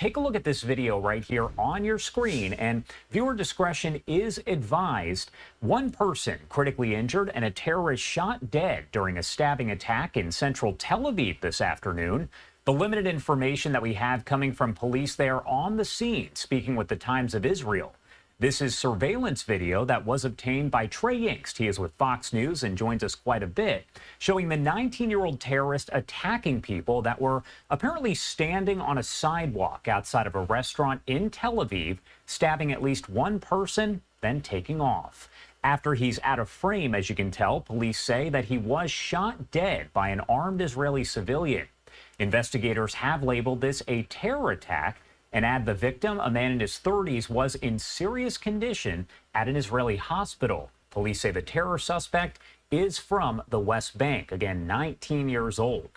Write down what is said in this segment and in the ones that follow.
take a look at this video right here on your screen, and viewer discretion is advised. One person critically injured and a terrorist shot dead during a stabbing attack in central Tel Aviv this afternoon. The limited information that we have coming from police there on the scene, speaking with the Times of Israel. This is surveillance video that was obtained by Trey Yingst. He is with Fox News and joins us quite a bit, showing the 19-year-old terrorist attacking people that were apparently standing on a sidewalk outside of a restaurant in Tel Aviv, stabbing at least one person, then taking off. After he's out of frame, as you can tell, police say that he was shot dead by an armed Israeli civilian. Investigators have labeled this a terror attack and add the victim, a man in his 30s, was in serious condition at an Israeli hospital. Police say the terror suspect is from the West Bank, again, 19 years old.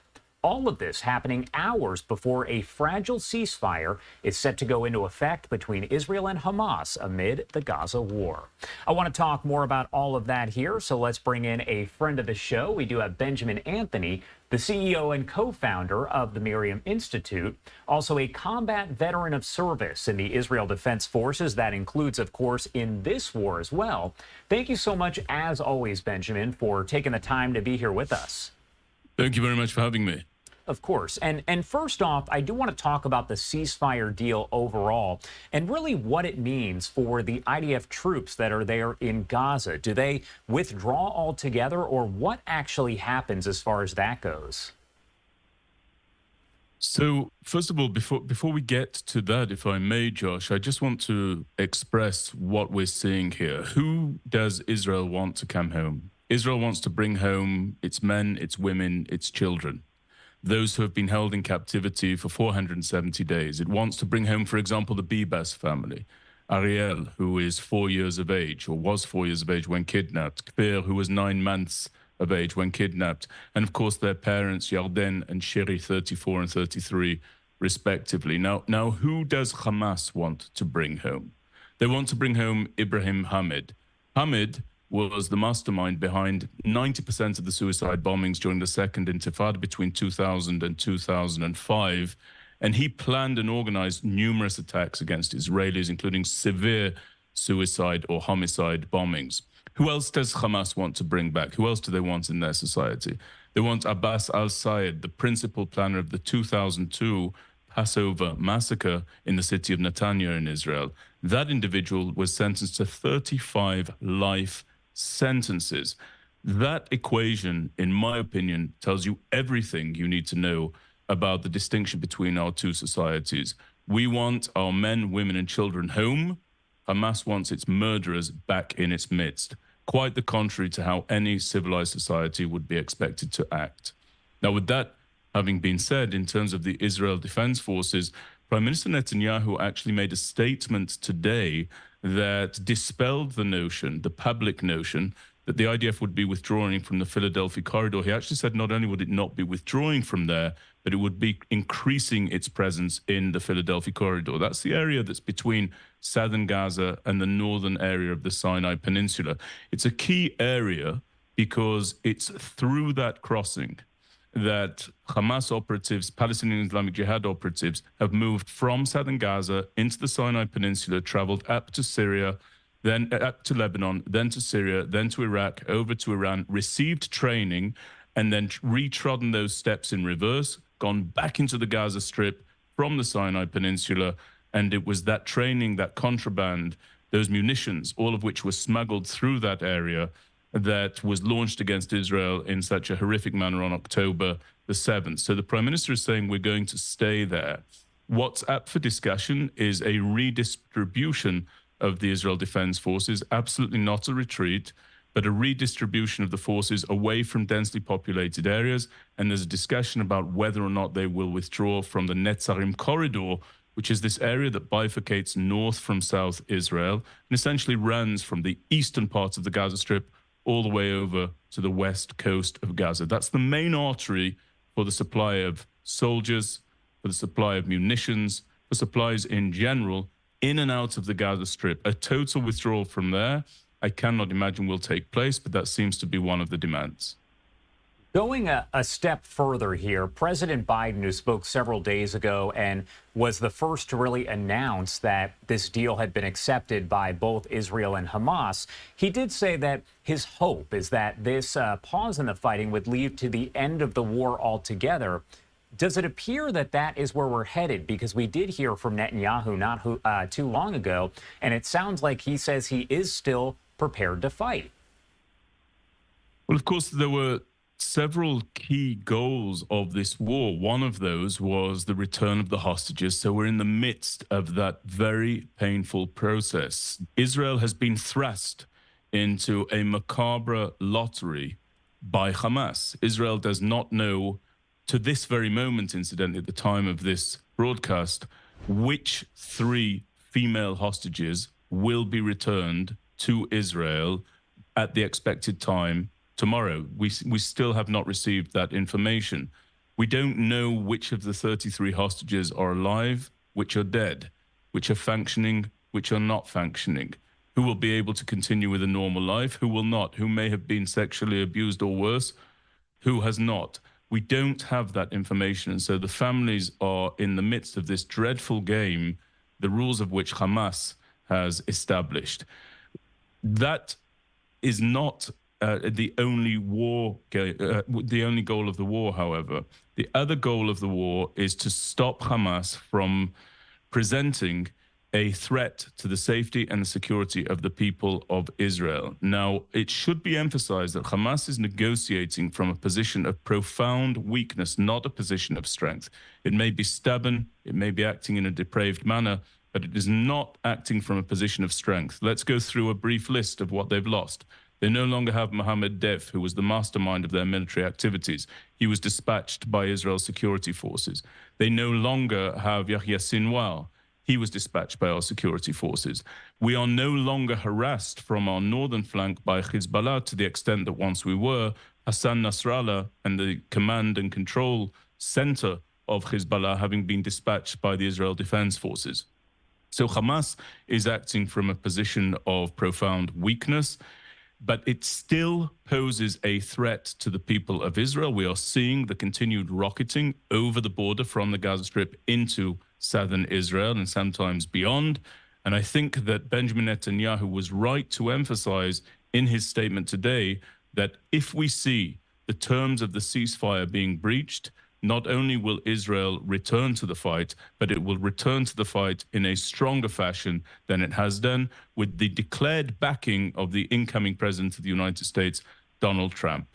All of this happening hours before a fragile ceasefire is set to go into effect between Israel and Hamas amid the Gaza war. I want to talk more about all of that here, so let's bring in a friend of the show. We do have Benjamin Anthony, the CEO and co-founder of the MirYam Institute, also a combat veteran of service in the Israel Defense Forces. That includes, of course, in this war as well. Thank you so much, as always, Benjamin, for taking the time to be here with us. Thank you very much for having me. Of course. And first off, I do want to talk about the ceasefire deal overall and really what it means for the IDF troops that are there in Gaza. Do they withdraw altogether, or what actually happens as far as that goes? So, first of all, before we get to that, if I may, Josh, I just want to express what we're seeing here. Who does Israel want to come home? Israel wants to bring home its men, its women, its children, those who have been held in captivity for 470 days. It wants to bring home, for example, the Bibas family. Ariel, who is 4 years of age, or was 4 years of age when kidnapped. Kfir, who was 9 months of age when kidnapped. And of course, their parents, Yarden and Shiri, 34 and 33, respectively. Now, who does Hamas want to bring home? They want to bring home Ibrahim Hamid. Hamid was the mastermind behind 90% of the suicide bombings during the Second Intifada between 2000 and 2005. And he planned and organized numerous attacks against Israelis, including severe suicide or homicide bombings. Who else does Hamas want to bring back? Who else do they want in their society? They want Abbas al-Sayed, the principal planner of the 2002 Passover massacre in the city of Netanya in Israel. That individual was sentenced to 35 life sentences. That equation, in my opinion, tells you everything you need to know about the distinction between our two societies. We want our men, women, and children home. Hamas wants its murderers back in its midst. Quite the contrary to how any civilized society would be expected to act. Now, with that having been said, in terms of the Israel Defense Forces, Prime Minister Netanyahu actually made a statement today that dispelled the notion, the public notion, that the IDF would be withdrawing from the Philadelphia corridor. He actually said not only would it not be withdrawing from there, but it would be increasing its presence in the Philadelphia corridor. That's the area that's between southern Gaza and the northern area of the Sinai Peninsula. It's a key area because it's through that crossing that Hamas operatives, Palestinian Islamic Jihad operatives, have moved from southern Gaza into the Sinai Peninsula, traveled up to Syria, then up to Lebanon, then to Syria, then to Iraq, over to Iran, received training, and then retrodden those steps in reverse, gone back into the Gaza Strip from the Sinai Peninsula. And it was that training, that contraband, those munitions, all of which were smuggled through that area, that was launched against Israel in such a horrific manner on October the 7th. So the Prime Minister is saying we're going to stay there. What's up for discussion is a redistribution of the Israel Defense Forces, absolutely not a retreat, but a redistribution of the forces away from densely populated areas. And there's a discussion about whether or not they will withdraw from the Netzarim corridor, which is this area that bifurcates north from south Israel and essentially runs from the eastern part of the Gaza Strip all the way over to the west coast of Gaza. That's the main artery for the supply of soldiers, for the supply of munitions, for supplies in general, in and out of the Gaza Strip. A total withdrawal from there, I cannot imagine will take place, but that seems to be one of the demands. Going a step further here, President Biden, who spoke several days ago and was the first to really announce that this deal had been accepted by both Israel and Hamas, he did say that his hope is that this pause in the fighting would lead to the end of the war altogether. Does it appear that that is where we're headed? Because we did hear from Netanyahu not too long ago, and it sounds like he says he is still prepared to fight. Well, of course, there were several key goals of this war. One of those was the return of the hostages. So we're in the midst of that very painful process. Israel has been thrust into a macabre lottery by Hamas. Israel does not know, to this very moment, incidentally, at the time of this broadcast, which 3 female hostages will be returned to Israel at the expected time tomorrow. We still have not received that information. We don't know which of the 33 hostages are alive, which are dead, which are functioning, which are not functioning, who will be able to continue with a normal life, who will not, who may have been sexually abused or worse, who has not. We don't have that information. And so the families are in the midst of this dreadful game, the rules of which Hamas has established. That is not the only goal of the war, however. The other goal of the war is to stop Hamas from presenting a threat to the safety and the security of the people of Israel. Now, it should be emphasized that Hamas is negotiating from a position of profound weakness, not a position of strength. It may be stubborn, it may be acting in a depraved manner, but it is not acting from a position of strength. Let's go through a brief list of what they've lost. They no longer have Mohammed Deif, who was the mastermind of their military activities. He was dispatched by Israel's security forces. They no longer have Yahya Sinwar. He was dispatched by our security forces. We are no longer harassed from our northern flank by Hezbollah to the extent that once we were. Hassan Nasrallah and the command and control center of Hezbollah having been dispatched by the Israel Defense Forces. So Hamas is acting from a position of profound weakness, but it still poses a threat to the people of Israel. We are seeing the continued rocketing over the border from the Gaza Strip into southern Israel and sometimes beyond. And I think that Benjamin Netanyahu was right to emphasize in his statement today that if we see the terms of the ceasefire being breached, not only will Israel return to the fight, but it will return to the fight in a stronger fashion than it has done, with the declared backing of the incoming president of the United States, Donald Trump.